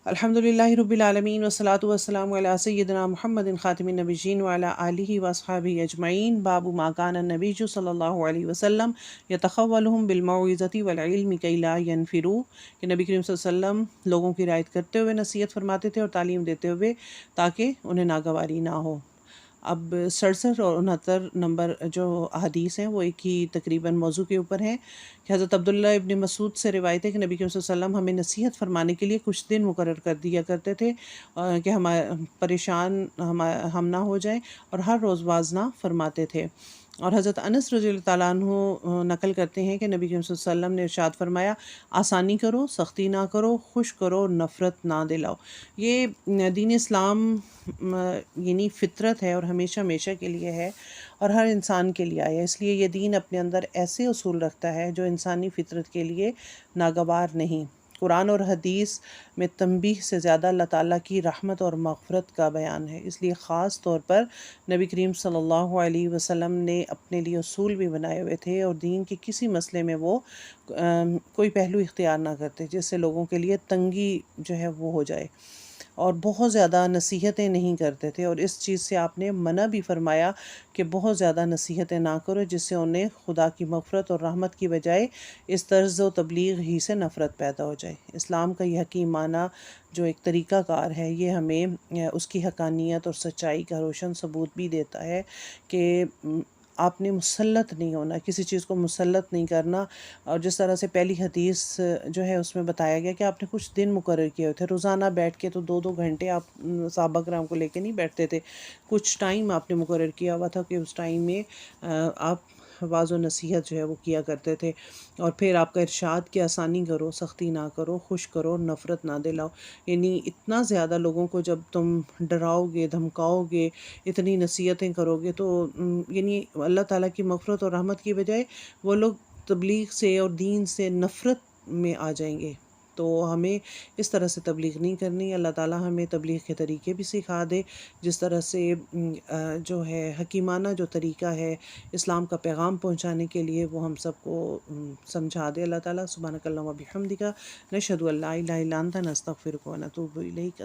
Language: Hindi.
अल्हम्दुलिल्लाहि रब्बिल आलमीन वस्सलातु वस्सलामु अला सय्यिदिना मुहम्मदिन खातिमिन नबिय्यीन व अला आलिहि व अस्हाबिहि अजमईन। बाबु मा काना नबिय्यु सल्लल्लाहु अलैहि वसल्लम यतखव्वलुहुम बिल मौइज़ति वल इल्मि कै ला यनफिरू कि नबी करीम सल्लल्लाहु अलैहि वसल्लम लोगों की रियायत करते हुए नसीहत फरमाते थे और तालीम देते हुए ताकि उन्हें नागवारी ना हो। अब 67 और 69 नंबर जो हदीस हैं वो एक ही तकरीबन मौजू के ऊपर हैं कि हज़रत अब्दुल्लाह इब्न मसूद से रिवायत है कि नबी करीम सल्लल्लाहु अलैहि वसल्लम हमें नसीहत फरमाने के लिए कुछ दिन मुकर्रर कर दिया करते थे कि हम परेशान हम ना हो जाएं, और हर रोज़ वाजना फरमाते थे। और हज़रत अनस रज़ियल्लाहु ताला अन्हु नकल करते हैं कि नबी करीम सल्लल्लाहु अलैहि वसल्लम ने इरशाद फरमाया, आसानी करो, सख्ती ना करो, खुश करो, नफ़रत ना दिलाओ। ये दीन इस्लाम यानी फ़ितरत है और हमेशा हमेशा के लिए है और हर इंसान के लिए आया। इसलिए ये दीन अपने अंदर ऐसे उसूल रखता है जो इंसानी फ़ितरत के लिए नागवार नहीं। कुरान और हदीस में तंबीह से ज़्यादा अल्लाह ताला की रहमत और मग़फ़िरत का बयान है। इसलिए ख़ास तौर पर नबी करीम सल्लल्लाहु अलैहि वसल्लम ने अपने लिए उसूल भी बनाए हुए थे और दीन के किसी मसले में वो कोई पहलू इख्तियार ना करते जिससे लोगों के लिए तंगी जो है वो हो जाए, और बहुत ज़्यादा नसीहतें नहीं करते थे। और इस चीज़ से आपने मना भी फरमाया कि बहुत ज़्यादा नसीहतें ना करो जिससे उन्हें खुदा की मग़फ़िरत और रहमत की बजाय इस तर्ज़ व तबलीग ही से नफ़रत पैदा हो जाए। इस्लाम का ये हकीमाना जो एक तरीक़ाकार है ये हमें उसकी हक़ानियत और सच्चाई का रोशन सबूत भी देता है कि आपने मुसल्लत नहीं होना, किसी चीज़ को मुसल्लत नहीं करना। और जिस तरह से पहली हदीस जो है उसमें बताया गया कि आपने कुछ दिन मुकर्रर किए हुए थे, रोज़ाना बैठ के तो 2-2 घंटे आप सहाबा किराम को लेके नहीं बैठते थे। कुछ टाइम आपने मुकर्रर किया हुआ था कि उस टाइम में आप वाज़ व नसीहत जो है वो किया करते थे। और फिर आपका इरशाद कि आसानी करो, सख्ती ना करो, खुश करो, नफ़रत ना दिलाओ। यानी इतना ज़्यादा लोगों को जब तुम डराओगे, धमकाओगे, इतनी नसीहतें करोगे तो यानी अल्लाह ताला की मग़फ़िरत और रहमत की बजाय वो लोग तबलीग से और दीन से नफ़रत में आ जाएंगे। तो हमें इस तरह से तबलीग नहीं करनी। अल्लाह ताला हमें तबलीग के तरीक़े भी सिखा दे, जिस तरह से जो है हकीमाना जो तरीक़ा है इस्लाम का पैगाम पहुँचाने के लिए वो हम सबको समझा दे। अल्लाह ताला सुब्हानकल्लाहुम्मा व बिहम्दिका नशहदु अल्ला इलाहा इल्ला अंता नस्तगफिरुका व नतूबु इलैक।